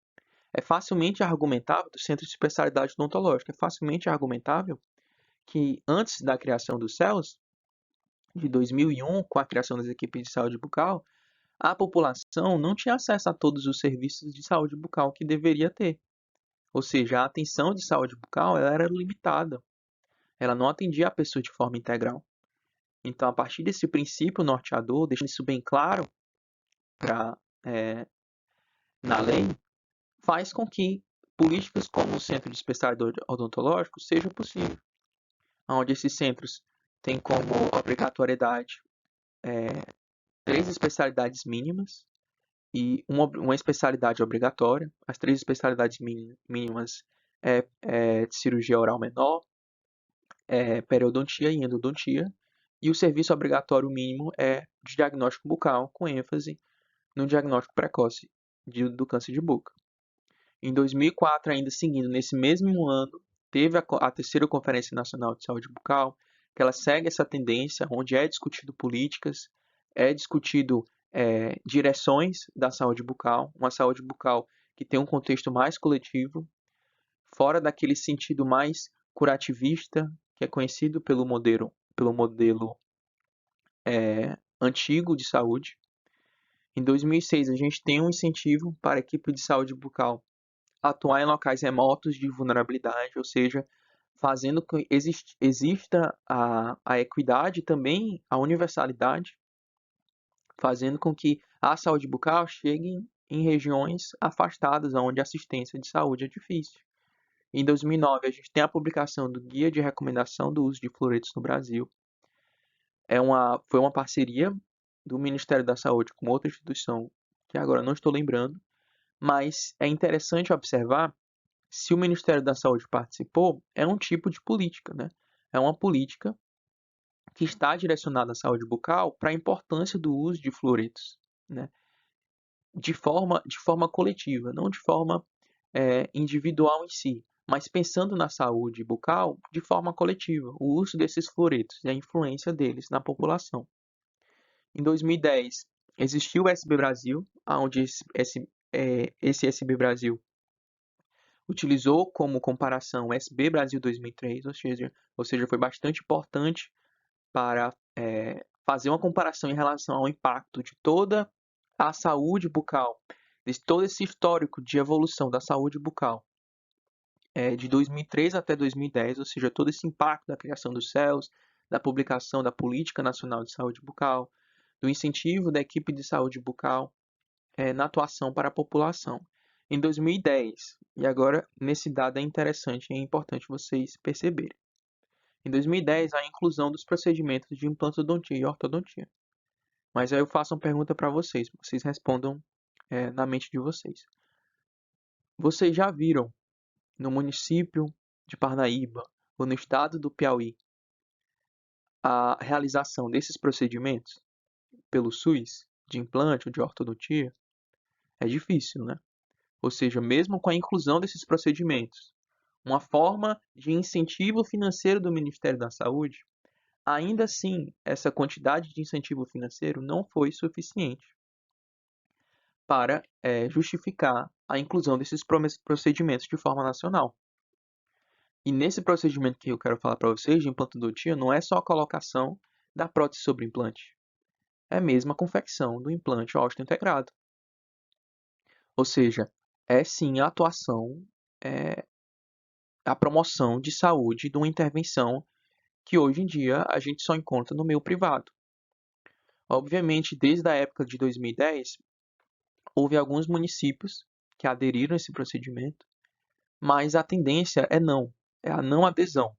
É facilmente argumentável, do Centro de Especialidade Odontológica, é facilmente argumentável que antes da criação dos CELs, de 2001, com a criação das equipes de saúde bucal, a população não tinha acesso a todos os serviços de saúde bucal que deveria ter. Ou seja, a atenção de saúde bucal ela era limitada. Ela não atendia a pessoa de forma integral. Então, a partir desse princípio norteador, deixando isso bem claro na lei, faz com que políticas como o Centro de Especialidade Odontológico seja possível, onde esses centros têm como obrigatoriedade 3 especialidades mínimas e uma especialidade obrigatória. As 3 especialidades mínimas de cirurgia oral menor, periodontia e endodontia, e o serviço obrigatório mínimo é de diagnóstico bucal, com ênfase no diagnóstico precoce do câncer de boca. Em 2004, ainda seguindo nesse mesmo ano, teve a terceira Conferência Nacional de Saúde Bucal, que ela segue essa tendência, onde é discutido políticas, é discutido direções da saúde bucal, uma saúde bucal que tem um contexto mais coletivo, fora daquele sentido mais curativista, que é conhecido pelo modelo antigo de saúde. Em 2006, a gente tem um incentivo para a equipe de saúde bucal atuar em locais remotos de vulnerabilidade, ou seja, fazendo que exista a equidade e também a universalidade, fazendo com que a saúde bucal chegue em regiões afastadas, onde a assistência de saúde é difícil. Em 2009, a gente tem a publicação do Guia de Recomendação do Uso de Fluoretos no Brasil. Foi uma parceria do Ministério da Saúde com outra instituição, que agora não estou lembrando, mas é interessante observar se o Ministério da Saúde participou, é um tipo de política, né? É uma política que está direcionada à saúde bucal para a importância do uso de fluoretos, né? De forma coletiva, não de forma individual em si, mas pensando na saúde bucal de forma coletiva, o uso desses fluoretos e a influência deles na população. Em 2010, existiu o SB Brasil, onde esse SB Brasil utilizou como comparação o SB Brasil 2003, ou seja, foi bastante importante para fazer uma comparação em relação ao impacto de toda a saúde bucal, de todo esse histórico de evolução da saúde bucal, de 2003 até 2010, ou seja, todo esse impacto da criação dos CELS, da publicação da Política Nacional de Saúde Bucal, do incentivo da equipe de saúde bucal na atuação para a população. Em 2010, e agora nesse dado é interessante e é importante vocês perceberem. Em 2010, a inclusão dos procedimentos de implantodontia e ortodontia. Mas aí eu faço uma pergunta para vocês respondam na mente de vocês. Vocês já viram no município de Parnaíba ou no estado do Piauí a realização desses procedimentos pelo SUS, de implante ou de ortodontia? É difícil, né? Ou seja, mesmo com a inclusão desses procedimentos, uma forma de incentivo financeiro do Ministério da Saúde, ainda assim, essa quantidade de incentivo financeiro não foi suficiente para justificar a inclusão desses procedimentos de forma nacional. E nesse procedimento que eu quero falar para vocês, de implantodontia, não é só a colocação da prótese sobre implante, é mesmo a confecção do implante ósseo integrado. Ou seja, é sim a atuação, a promoção de saúde de uma intervenção que hoje em dia a gente só encontra no meio privado. Obviamente, desde a época de 2010, houve alguns municípios que aderiram a esse procedimento, mas a tendência é a não adesão.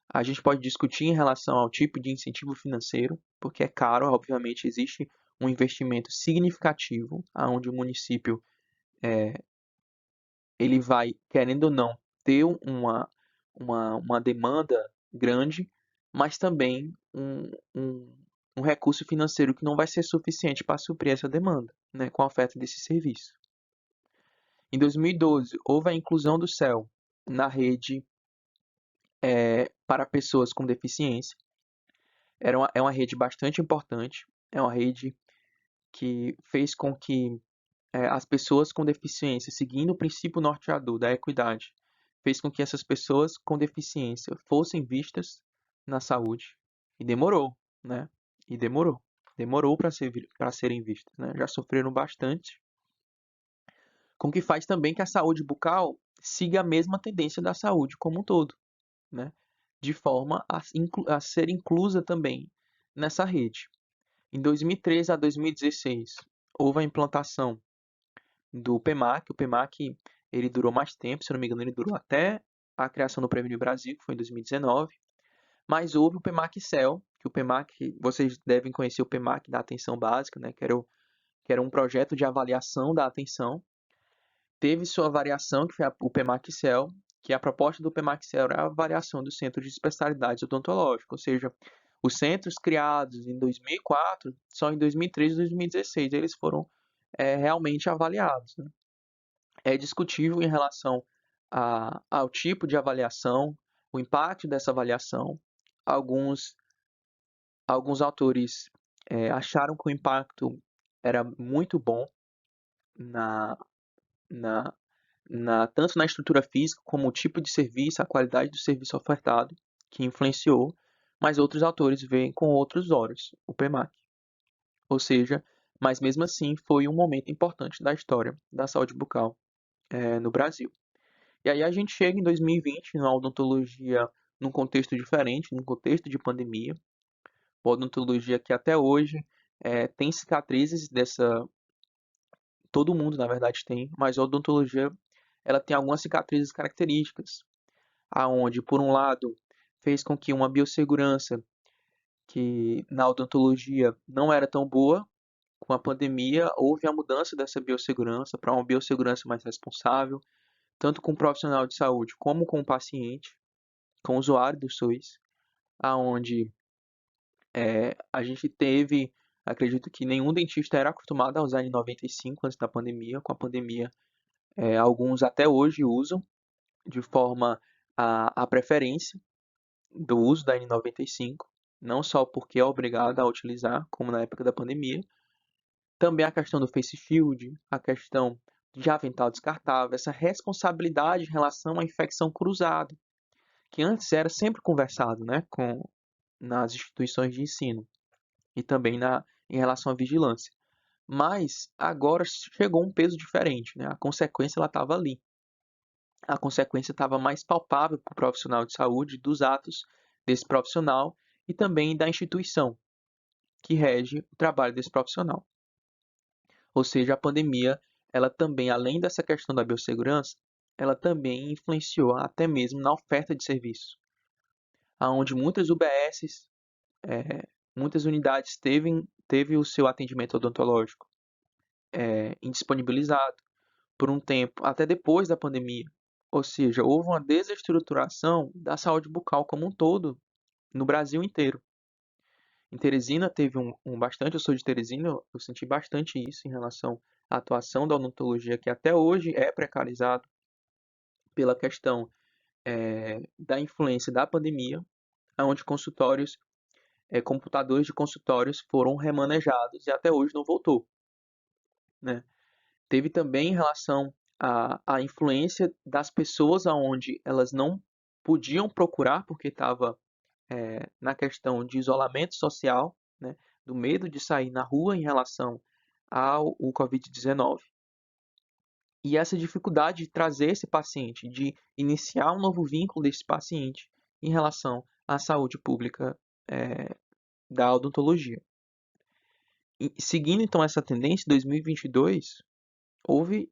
A gente pode discutir em relação ao tipo de incentivo financeiro, porque é caro, obviamente existe um investimento significativo, onde o município ele vai, querendo ou não, ter uma demanda grande, mas também um recurso financeiro que não vai ser suficiente para suprir essa demanda, né, com a oferta desse serviço. Em 2012, houve a inclusão do CEL na rede para pessoas com deficiência. É uma rede bastante importante, é uma rede que fez com que as pessoas com deficiência, seguindo o princípio norteador da equidade, fez com que essas pessoas com deficiência fossem vistas na saúde. E demorou, né? E demorou. Demorou para serem vistas, né? Já sofreram bastante. Com que faz também que a saúde bucal siga a mesma tendência da saúde como um todo, né? De forma a ser inclusa também nessa rede. Em 2013 a 2016, houve a implantação do PEMAC. O PEMAC ele durou mais tempo, se eu não me engano, ele durou até a criação do Prêmio Brasil, que foi em 2019. Mas houve o PEMAC-CEL, que o PEMAC, vocês devem conhecer o PEMAC da atenção básica, né, que era um projeto de avaliação da atenção, teve sua variação, que foi o PEMAX-CEL, que a proposta do PEMAX-CEL era a variação do Centro de Especialidades Odontológicas, ou seja, os centros criados em 2004, só em 2013 e 2016 eles foram realmente avaliados, né? É discutível em relação ao tipo de avaliação, o impacto dessa avaliação. Alguns, alguns autores acharam que o impacto era muito bom na, na, tanto na estrutura física como o tipo de serviço, a qualidade do serviço ofertado, que influenciou, mas outros autores veem com outros olhos o PEMAC. Ou seja, mas mesmo assim foi um momento importante da história da saúde bucal no Brasil. E aí a gente chega em 2020 na odontologia num contexto diferente, num contexto de pandemia. A odontologia que até hoje tem cicatrizes dessa. Todo mundo, na verdade, tem, mas a odontologia ela tem algumas cicatrizes características, aonde, por um lado, fez com que uma biossegurança que na odontologia não era tão boa, com a pandemia houve a mudança dessa biossegurança para uma biossegurança mais responsável, tanto com o profissional de saúde como com o paciente, com o usuário do SUS, aonde a gente teve, acredito que nenhum dentista era acostumado a usar N95 antes da pandemia, com a pandemia alguns até hoje usam de forma a preferência do uso da N95, não só porque é obrigado a utilizar, como na época da pandemia, também a questão do face shield, a questão de avental descartável, essa responsabilidade em relação à infecção cruzada, que antes era sempre conversado, né, nas instituições de ensino e também em relação à vigilância. Mas agora chegou um peso diferente, né? A consequência ela estava ali. A consequência estava mais palpável para o profissional de saúde dos atos desse profissional e também da instituição que rege o trabalho desse profissional. Ou seja, a pandemia, ela também, além dessa questão da biossegurança, ela também influenciou até mesmo na oferta de serviços, aonde muitas UBSs, muitas unidades teve o seu atendimento odontológico indisponibilizado por um tempo, até depois da pandemia. Ou seja, houve uma desestruturação da saúde bucal como um todo no Brasil inteiro. Em Teresina teve bastante, eu sou de Teresina, eu senti bastante isso em relação à atuação da odontologia, que até hoje é precarizado pela questão da influência da pandemia, onde consultórios, computadores de consultórios foram remanejados e até hoje não voltou, né? Teve também em relação à influência das pessoas aonde elas não podiam procurar porque estava na questão de isolamento social, né, do medo de sair na rua em relação ao Covid-19. E essa dificuldade de trazer esse paciente, de iniciar um novo vínculo desse paciente em relação à saúde pública da odontologia. E, seguindo então essa tendência, em 2022 houve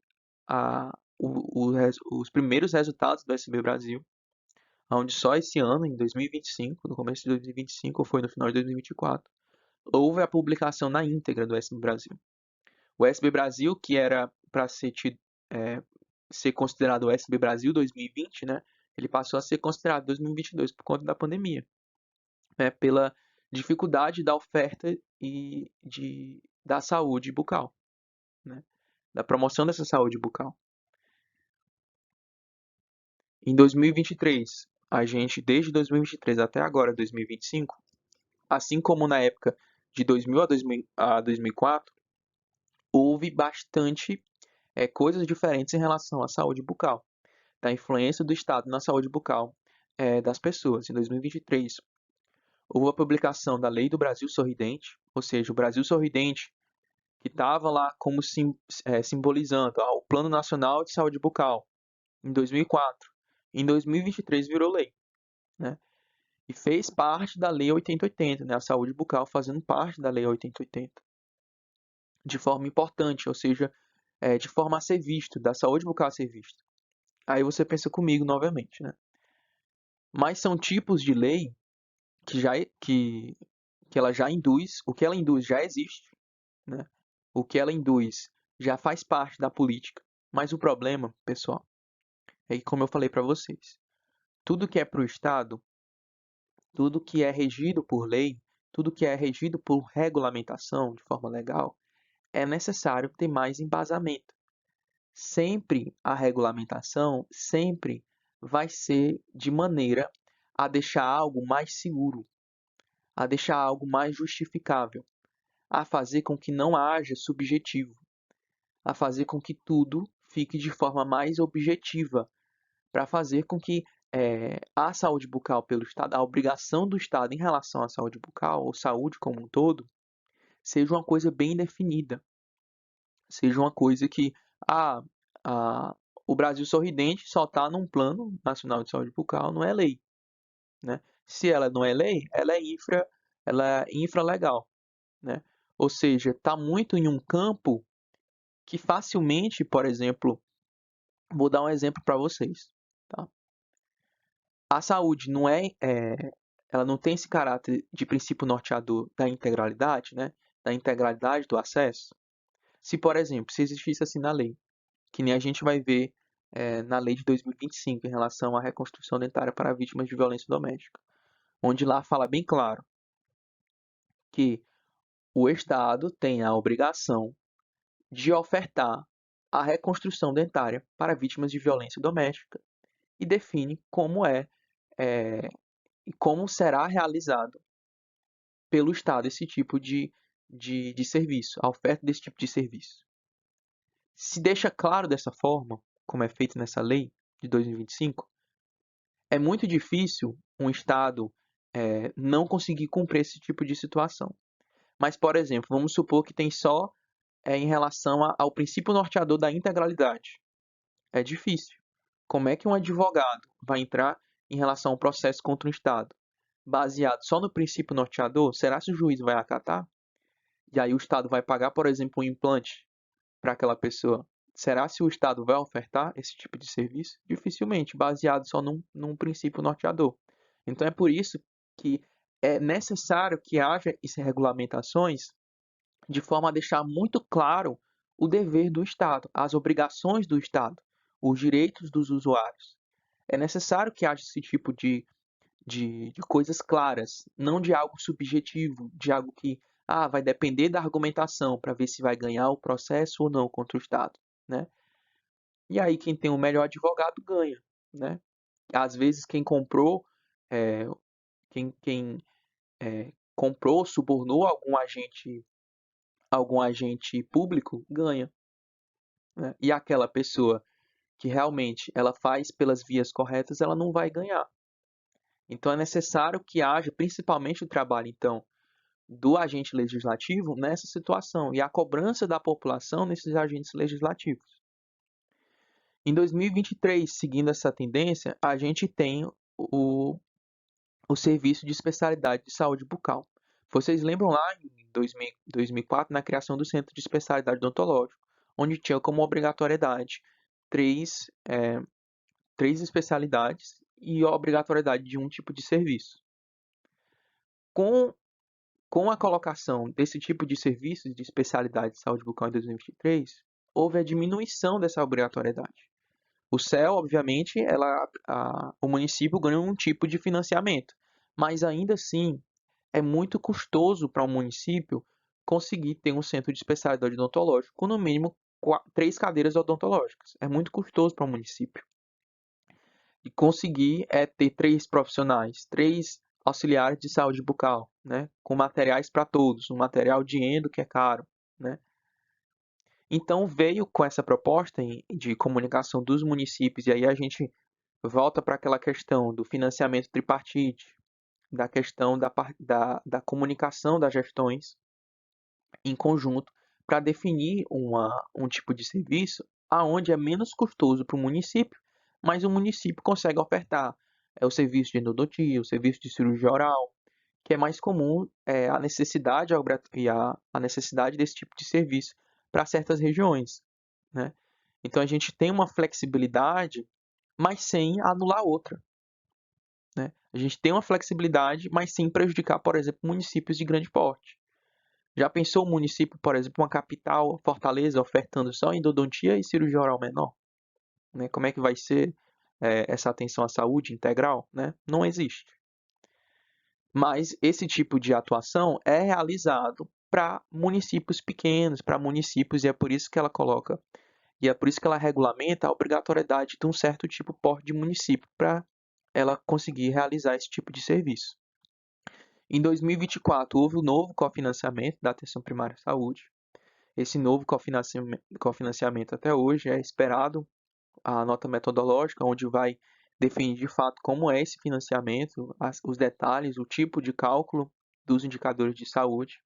os primeiros resultados do SB Brasil, onde só esse ano, em 2025, no começo de 2025 ou foi no final de 2024, houve a publicação na íntegra do SB Brasil. O SB Brasil, que era para ser considerado o SB Brasil 2020, né, ele passou a ser considerado 2022 por conta da pandemia, né, pela dificuldade da oferta da saúde bucal, né, da promoção dessa saúde bucal. Em 2023, a gente, desde 2023 até agora, 2025, assim como na época de 2000 a 2004, houve bastante coisas diferentes em relação à saúde bucal, da influência do Estado na saúde bucal das pessoas. Em 2023, houve a publicação da Lei do Brasil Sorridente, ou seja, o Brasil Sorridente, que estava lá como simbolizando o Plano Nacional de Saúde Bucal, em 2004. Em 2023 virou lei, né? E fez parte da Lei 8080, né? A saúde bucal fazendo parte da Lei 8080, de forma importante, ou seja, de forma a ser visto, da saúde bucal a ser vista. Aí você pensa comigo novamente, né? Mas são tipos de lei que que ela já induz, o que ela induz já existe, né? O que ela induz já faz parte da política. Mas o problema, pessoal, é que, como eu falei para vocês, tudo que é para o Estado, tudo que é regido por lei, tudo que é regido por regulamentação de forma legal, é necessário ter mais embasamento. Sempre a regulamentação sempre vai ser de maneira a deixar algo mais seguro, a deixar algo mais justificável, a fazer com que não haja subjetivo, a fazer com que tudo fique de forma mais objetiva, para fazer com que a saúde bucal pelo Estado, a obrigação do Estado em relação à saúde bucal, ou saúde como um todo, seja uma coisa bem definida, seja uma coisa que ah, a, o Brasil Sorridente só está num plano nacional de saúde bucal, não é lei, né? Se ela não é lei, ela é infralegal, né? Ou seja, está muito em um campo que facilmente, por exemplo, vou dar um exemplo para vocês, tá? A saúde ela não tem esse caráter de princípio norteador da integralidade, né? Da integralidade do acesso. Se, por exemplo, se existisse assim na lei, que nem a gente vai ver na lei de 2025 em relação à reconstrução dentária para vítimas de violência doméstica, onde lá fala bem claro que o Estado tem a obrigação de ofertar a reconstrução dentária para vítimas de violência doméstica e define é, e como será realizado pelo Estado esse tipo de serviço, a oferta desse tipo de serviço. Se deixa claro dessa forma, como é feito nessa lei de 2025, é muito difícil um Estado não conseguir cumprir esse tipo de situação. Mas, por exemplo, vamos supor que tem só em relação ao princípio norteador da integralidade. É difícil. Como é que um advogado vai entrar em relação ao processo contra um Estado baseado só no princípio norteador? Será que o juiz vai acatar? E aí o Estado vai pagar, por exemplo, um implante para aquela pessoa. Será se o Estado vai ofertar esse tipo de serviço? Dificilmente, baseado só num princípio norteador. Então é por isso que é necessário que haja essas regulamentações de forma a deixar muito claro o dever do Estado, as obrigações do Estado, os direitos dos usuários. É necessário que haja esse tipo de coisas claras, não de algo subjetivo, de algo que vai depender da argumentação para ver se vai ganhar o processo ou não contra o Estado, né? E aí quem tem o melhor advogado ganha, né? Às vezes quem comprou, é, quem comprou, subornou algum agente público ganha, né? E aquela pessoa que realmente ela faz pelas vias corretas, ela não vai ganhar. Então é necessário que haja, principalmente o trabalho, então, do agente legislativo nessa situação e a cobrança da população nesses agentes legislativos. Em 2023, seguindo essa tendência, a gente tem o Serviço de Especialidade de Saúde Bucal. Vocês lembram lá em 2004, na criação do Centro de Especialidade Odontológico, onde tinha como obrigatoriedade três, três especialidades e a obrigatoriedade de um tipo de serviço. Com Com a colocação desse tipo de serviços de especialidade de saúde bucal em 2023, houve a diminuição dessa obrigatoriedade. O CEL, obviamente, o município ganha um tipo de financiamento, mas ainda assim é muito custoso para o município conseguir ter um centro de especialidade odontológica com no mínimo 3 cadeiras odontológicas. É muito custoso para o município. E conseguir ter 3 profissionais, 3 auxiliares de saúde bucal, né, com materiais para todos, um material de endo que é caro, né. Então veio com essa proposta de comunicação dos municípios, e aí a gente volta para aquela questão do financiamento tripartite, da questão da comunicação das gestões em conjunto, para definir um tipo de serviço aonde é menos custoso para o município, mas o município consegue ofertar o serviço de endodontia, o serviço de cirurgia oral, que é mais comum a necessidade a necessidade desse tipo de serviço para certas regiões, né? Então a gente tem uma flexibilidade, mas sem anular outra, né? A gente tem uma flexibilidade, mas sem prejudicar, por exemplo, municípios de grande porte. Já pensou um município, por exemplo, uma capital, Fortaleza, ofertando só endodontia e cirurgia oral menor? Né? Como é que vai ser essa atenção à saúde integral? Né? Não existe. Mas esse tipo de atuação é realizado para municípios pequenos, para municípios, e é por isso que ela coloca, e é por isso que ela regulamenta a obrigatoriedade de um certo tipo porte de município para ela conseguir realizar esse tipo de serviço. Em 2024, houve um novo cofinanciamento da atenção primária à saúde. Esse novo cofinanciamento até hoje é esperado a nota metodológica, onde vai definir de fato como é esse financiamento, os detalhes, o tipo de cálculo dos indicadores de saúde.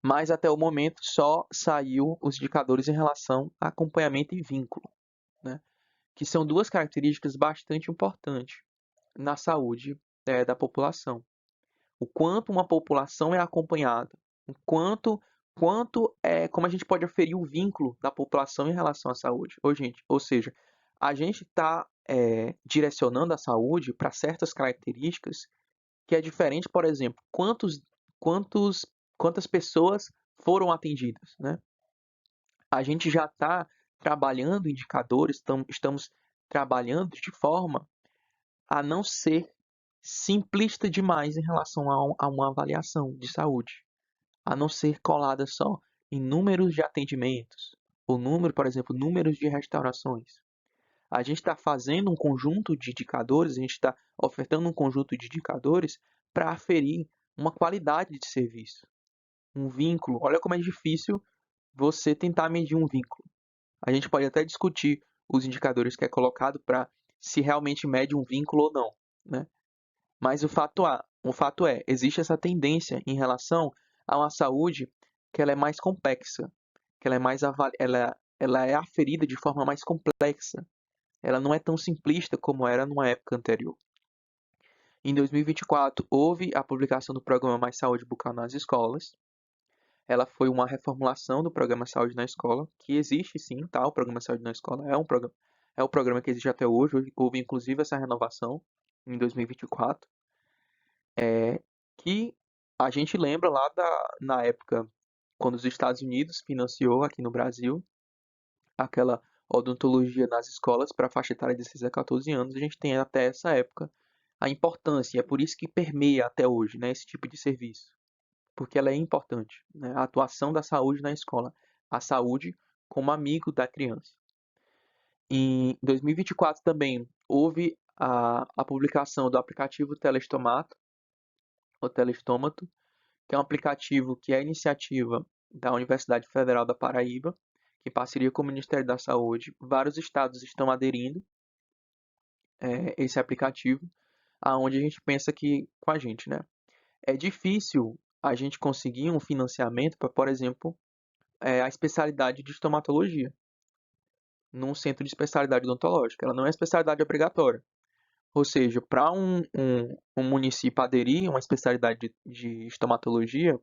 Mas até o momento só saiu os indicadores em relação a acompanhamento e vínculo, né? Que são duas características bastante importantes na saúde da população. O quanto uma população é acompanhada, o quanto como a gente pode aferir o vínculo da população em relação à saúde. Ou seja, a gente está direcionando a saúde para certas características que é diferente, por exemplo, quantos, quantas pessoas foram atendidas, né? A gente já está trabalhando indicadores, estamos trabalhando de forma a não ser simplista demais em relação a uma avaliação de saúde, a não ser colada só em números de atendimentos, ou número, por exemplo, números de restaurações. A gente está fazendo um conjunto de indicadores, a gente está ofertando um conjunto de indicadores para aferir uma qualidade de serviço, um vínculo. Olha como é difícil você tentar medir um vínculo. A gente pode até discutir os indicadores que é colocado para se realmente mede um vínculo ou não, né? Mas o fato é, existe essa tendência em relação a uma saúde que ela é mais complexa, que ela é mais ela é aferida de forma mais complexa. Ela não é tão simplista como era numa época anterior. Em 2024, houve a publicação do programa Mais Saúde Bucal nas escolas. Ela foi uma reformulação do programa Saúde na Escola, que existe sim, tá? O programa Saúde na Escola é o programa que existe até hoje. Houve inclusive essa renovação em 2024. Que a gente lembra lá na época, quando os Estados Unidos financiou aqui no Brasil aquela odontologia nas escolas para a faixa etária de 6 a 14 anos, a gente tem até essa época a importância, e é por isso que permeia até hoje, né, esse tipo de serviço, porque ela é importante, né, a atuação da saúde na escola, a saúde como amigo da criança. Em 2024 também houve a publicação do aplicativo Telestomato, o Telestômato, que é um aplicativo que é iniciativa da Universidade Federal da Paraíba, que em parceria com o Ministério da Saúde, vários estados estão aderindo esse aplicativo, aonde a gente pensa que com a gente, né? É difícil a gente conseguir um financiamento para, por exemplo, a especialidade de estomatologia num centro de especialidade odontológica. Ela não é especialidade obrigatória. Ou seja, para um município aderir a uma especialidade de estomatologia,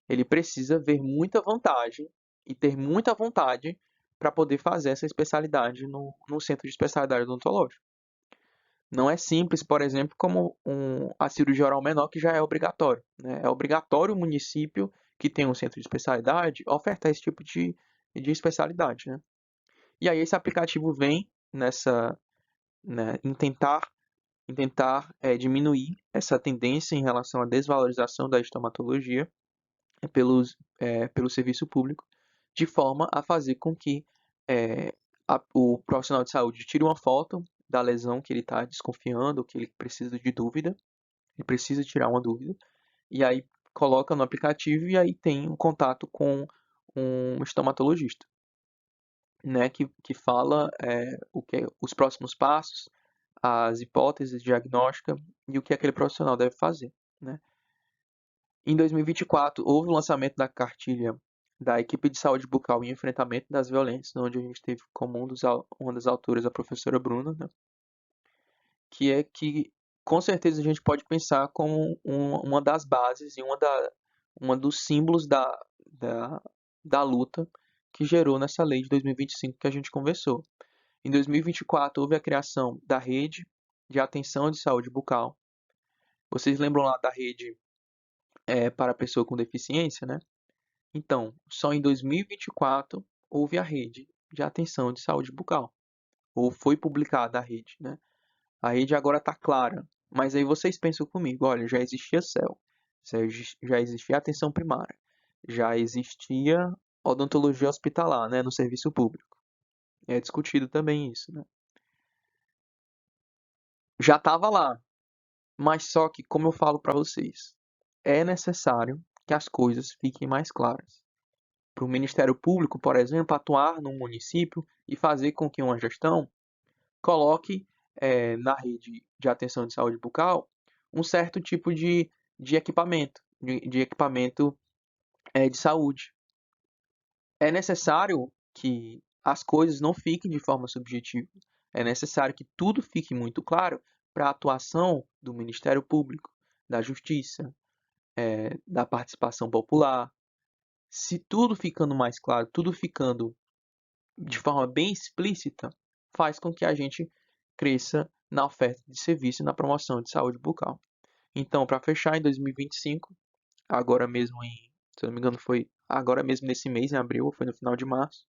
ele precisa ver muita vantagem e ter muita vontade para poder fazer essa especialidade no centro de especialidade odontológica. Não é simples, por exemplo, como a cirurgia oral menor, que já é obrigatório, né? É obrigatório o município que tem um centro de especialidade ofertar esse tipo de especialidade, né? E aí esse aplicativo vem né, em tentar diminuir essa tendência em relação à desvalorização da estomatologia pelo serviço público, de forma a fazer com que o profissional de saúde tire uma foto da lesão que ele está desconfiando, que ele precisa de dúvida, ele precisa tirar uma dúvida, e aí coloca no aplicativo e aí tem um contato com um estomatologista, né, que fala os próximos passos, as hipóteses diagnósticas e o que aquele profissional deve fazer, né? Em 2024, houve o lançamento da cartilha da equipe de saúde bucal em enfrentamento das violências, onde a gente teve como uma das autoras a professora Bruna, né? Que com certeza a gente pode pensar como uma das bases e uma dos símbolos da, da luta que gerou nessa lei de 2025 que a gente conversou. Em 2024, houve a criação da rede de atenção de saúde bucal. Vocês lembram lá da rede para a pessoa com deficiência, né? Então, só em 2024 houve a rede de atenção de saúde bucal, ou foi publicada a rede, né? A rede agora está clara, mas aí vocês pensam comigo, olha, já existia CEL, já existia atenção primária, já existia odontologia hospitalar, né, no serviço público. É discutido também isso, né? Já estava lá, mas só que, como eu falo para vocês, é necessário que as coisas fiquem mais claras. Para o Ministério Público, por exemplo, atuar no município e fazer com que uma gestão coloque na rede de atenção de saúde bucal um certo tipo de equipamento, de equipamento de saúde. É necessário que as coisas não fiquem de forma subjetiva. É necessário que tudo fique muito claro para a atuação do Ministério Público, da Justiça, da participação popular. Se tudo ficando mais claro, tudo ficando de forma bem explícita, faz com que a gente cresça na oferta de serviço e na promoção de saúde bucal. Então, para fechar, em 2025, agora mesmo se eu não me engano, foi agora mesmo nesse mês, em abril, ou foi no final de março,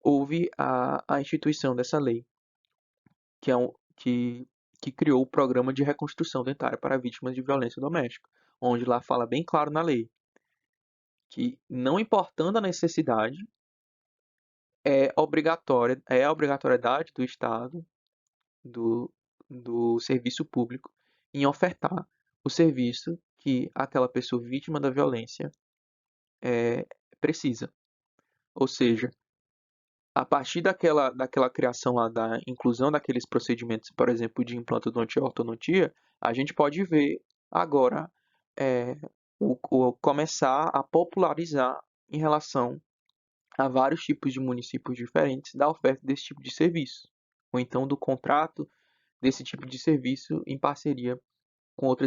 houve a instituição dessa lei, que, é que criou o Programa de Reconstrução Dentária para Vítimas de Violência Doméstica, onde lá fala bem claro na lei que, não importando a necessidade, é a obrigatoriedade do Estado, do, do serviço público, em ofertar o serviço que aquela pessoa vítima da violência precisa. Ou seja, a partir daquela criação lá, da inclusão daqueles procedimentos, por exemplo, de implantodontia e ortodontia, a gente pode ver agora é, começar a popularizar em relação a vários tipos de municípios diferentes da oferta desse tipo de serviço, ou então do contrato desse tipo de serviço em parceria com outras